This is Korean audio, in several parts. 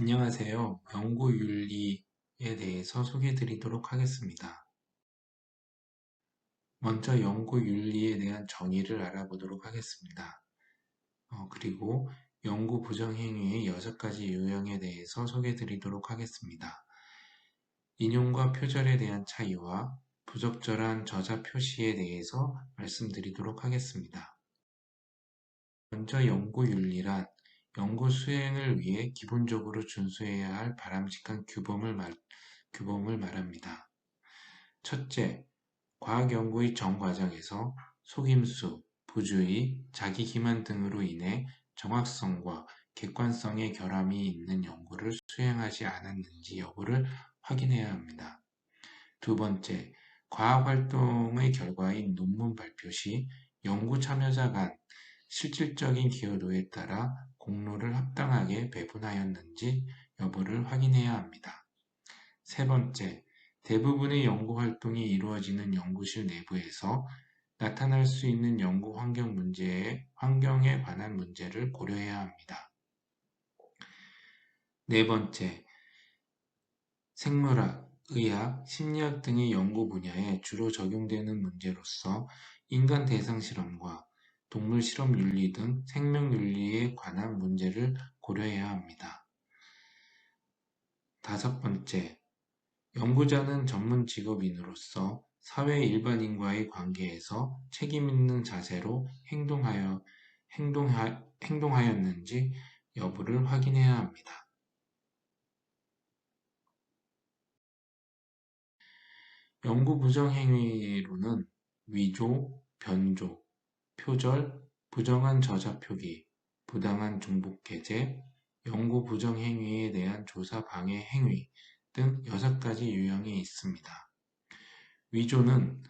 안녕하세요. 연구윤리에 대해서 소개해 드리도록 하겠습니다. 먼저 연구윤리에 대한 정의를 알아보도록 하겠습니다. 그리고 연구 부정행위의 6가지 유형에 대해서 소개해 드리도록 하겠습니다. 인용과 표절에 대한 차이와 부적절한 저자 표시에 대해서 말씀드리도록 하겠습니다. 먼저 연구윤리란 연구 수행을 위해 기본적으로 준수해야 할 바람직한 규범을 말합니다. 첫째, 과학 연구의 전 과정에서 속임수, 부주의, 자기 기만 등으로 인해 정확성과 객관성의 결함이 있는 연구를 수행하지 않았는지 여부를 확인해야 합니다. 두 번째, 과학 활동의 결과인 논문 발표 시 연구 참여자 간 실질적인 기여도에 따라 공로를 합당하게 배분하였는지 여부를 확인해야 합니다. 세 번째, 대부분의 연구 활동이 이루어지는 연구실 내부에서 나타날 수 있는 연구 환경에 관한 문제를 고려해야 합니다. 네 번째, 생물학, 의학, 심리학 등의 연구 분야에 주로 적용되는 문제로서 인간 대상 실험과 동물 실험 윤리 등 생명 윤리에 관한 문제를 고려해야 합니다. 다섯 번째, 연구자는 전문 직업인으로서 사회 일반인과의 관계에서 책임 있는 자세로 행동하였는지 여부를 확인해야 합니다. 연구 부정 행위로는 위조, 변조, 표절, 부정한 저자 표기, 부당한 중복 게재, 연구 부정 행위에 대한 조사 방해 행위 등 6가지 유형이 있습니다. 위조는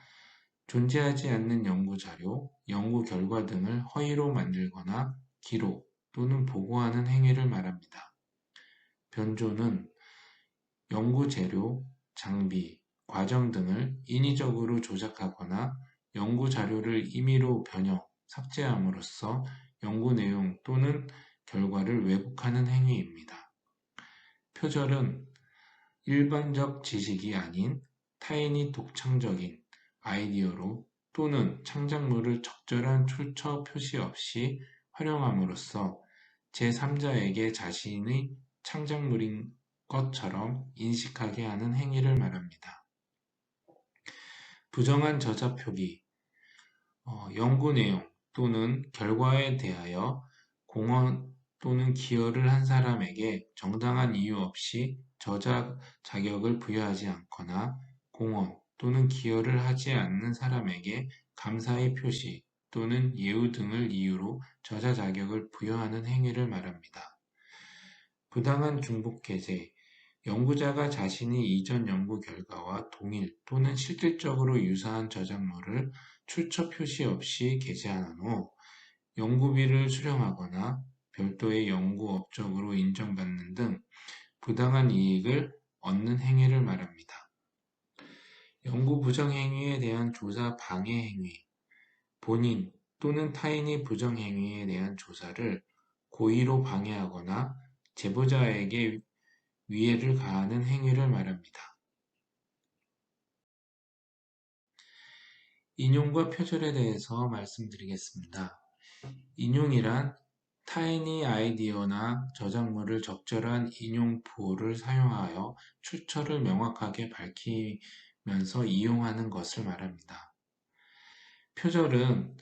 존재하지 않는 연구 자료, 연구 결과 등을 허위로 만들거나 기록 또는 보고하는 행위를 말합니다. 변조는 연구 재료, 장비, 과정 등을 인위적으로 조작하거나 연구 자료를 임의로 변형, 삭제함으로써 연구 내용 또는 결과를 왜곡하는 행위입니다. 표절은 일반적 지식이 아닌 타인이 독창적인 아이디어로 또는 창작물을 적절한 출처 표시 없이 활용함으로써 제3자에게 자신의 창작물인 것처럼 인식하게 하는 행위를 말합니다. 부정한 저자 표기, 연구 내용 또는 결과에 대하여 공헌 또는 기여를 한 사람에게 정당한 이유 없이 저자 자격을 부여하지 않거나 공헌 또는 기여를 하지 않는 사람에게 감사의 표시 또는 예우 등을 이유로 저자 자격을 부여하는 행위를 말합니다. 부당한 중복 게재, 연구자가 자신의 이전 연구 결과와 동일 또는 실질적으로 유사한 저작물을 출처 표시 없이 게재한 후 연구비를 수령하거나 별도의 연구 업적으로 인정받는 등 부당한 이익을 얻는 행위를 말합니다. 연구 부정 행위에 대한 조사 방해 행위, 본인 또는 타인의 부정 행위에 대한 조사를 고의로 방해하거나 제보자에게 위해를 가하는 행위를 말합니다. 인용과 표절에 대해서 말씀드리겠습니다. 인용이란 타인의 아이디어나 저작물을 적절한 인용 부호를 사용하여 출처를 명확하게 밝히면서 이용하는 것을 말합니다. 표절은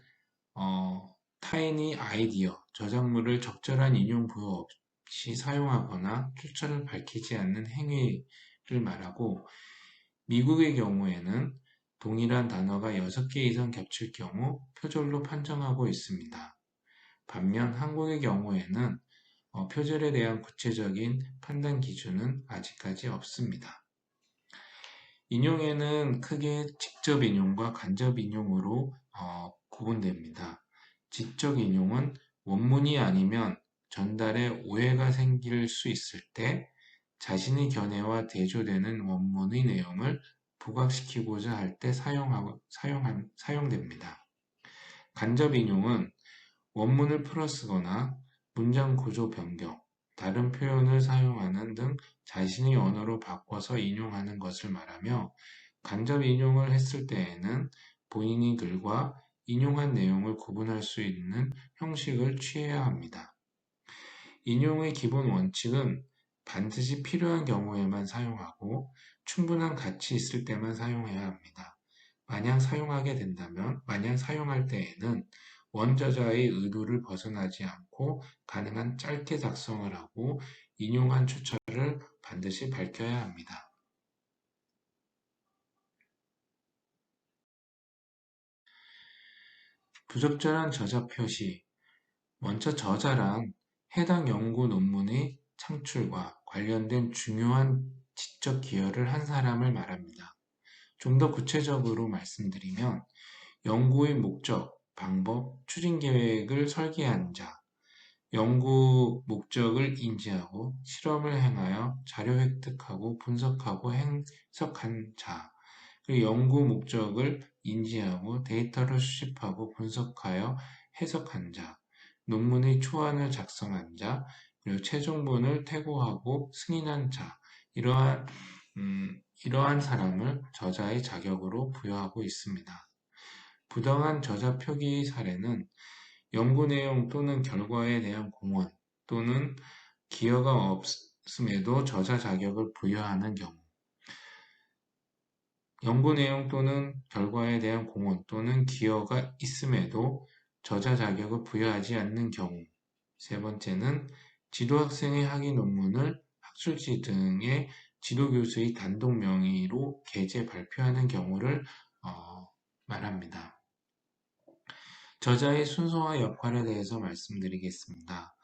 타인의 아이디어, 저작물을 적절한 인용 부호 없이 사용하거나 출처를 밝히지 않는 행위를 말하고 미국의 경우에는 동일한 단어가 6개 이상 겹칠 경우 표절로 판정하고 있습니다. 반면 한국의 경우에는 표절에 대한 구체적인 판단 기준은 아직까지 없습니다. 인용에는 크게 직접 인용과 간접 인용으로 구분됩니다. 직접 인용은 원문이 아니면 전달에 오해가 생길 수 있을 때 자신의 견해와 대조되는 원문의 내용을 부각시키고자 할 때 사용됩니다. 간접 인용은 원문을 풀어쓰거나 문장 구조 변경, 다른 표현을 사용하는 등 자신의 언어로 바꿔서 인용하는 것을 말하며 간접 인용을 했을 때에는 본인이 글과 인용한 내용을 구분할 수 있는 형식을 취해야 합니다. 인용의 기본 원칙은 반드시 필요한 경우에만 사용하고 충분한 가치 있을 때만 사용해야 합니다. 만약 사용할 때에는 원저자의 의도를 벗어나지 않고 가능한 짧게 작성을 하고 인용한 추천을 반드시 밝혀야 합니다. 부적절한 저자 표시. 먼저 저자란 해당 연구 논문의 창출과 관련된 중요한 지적 기여를 한 사람을 말합니다. 좀 더 구체적으로 말씀드리면 연구의 목적, 방법, 추진 계획을 설계한 자, 연구 목적을 인지하고 실험을 행하여 자료 획득하고 분석하고 해석한 자, 그리고 연구 목적을 인지하고 데이터를 수집하고 분석하여 해석한 자, 논문의 초안을 작성한 자, 그리고 최종본을 퇴고하고 승인한 자, 이러한 사람을 저자의 자격으로 부여하고 있습니다. 부당한 저자 표기 사례는 연구 내용 또는 결과에 대한 공언 또는 기여가 없음에도 저자 자격을 부여하는 경우, 연구 내용 또는 결과에 대한 공언 또는 기여가 있음에도 저자 자격을 부여하지 않는 경우, 세 번째는 지도학생의 학위 논문을 학술지 등의 지도교수의 단독 명의로 게재 발표하는 경우를 말합니다. 저자의 순서와 역할에 대해서 말씀드리겠습니다.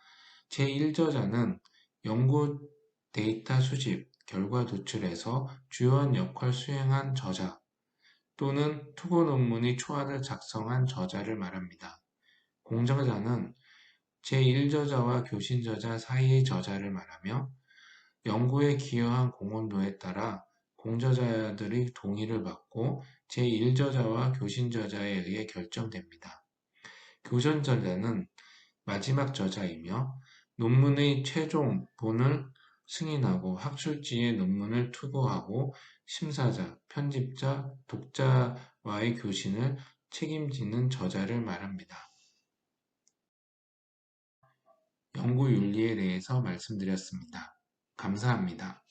제1저자는 연구 데이터 수집, 결과 도출에서 주요한 역할 수행한 저자 또는 투고 논문의 초안을 작성한 저자를 말합니다. 공저자는 제1저자와 교신저자 사이의 저자를 말하며 연구에 기여한 공헌도에 따라 공저자들의 동의를 받고 제1저자와 교신저자에 의해 결정됩니다. 교전저자는 마지막 저자이며 논문의 최종 본을 승인하고 학술지에 논문을 투고하고 심사자, 편집자, 독자와의 교신을 책임지는 저자를 말합니다. 연구 윤리에 대해서 말씀드렸습니다. 감사합니다.